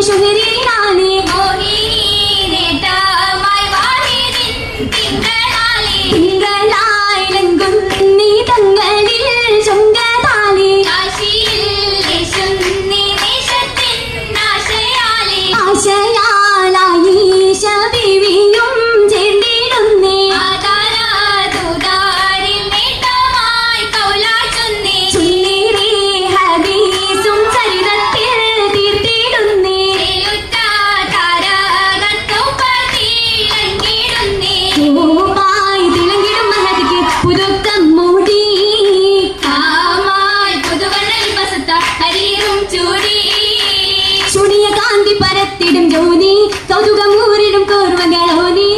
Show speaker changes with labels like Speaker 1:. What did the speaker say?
Speaker 1: ശുഹരിയാണേ തിങ്കളായിലങ്കും നീ തങ്ങളിൽ ചുങ്കതാലി ആശയാലായി ശബിവിയും ചേർന്നിടുന്നേ ചുന്നീറി ഹദീസും ചരിതത്തിൽ തീർത്തിടുന്നേ പൂവായി തിളങ്ങിടും മഹതിക്ക് പുതുക്കം മൂടി ചുടിയ കാന്തി പരത്തിടും ജോലി കൗതുകം ഊരിടും കോർവകളോനി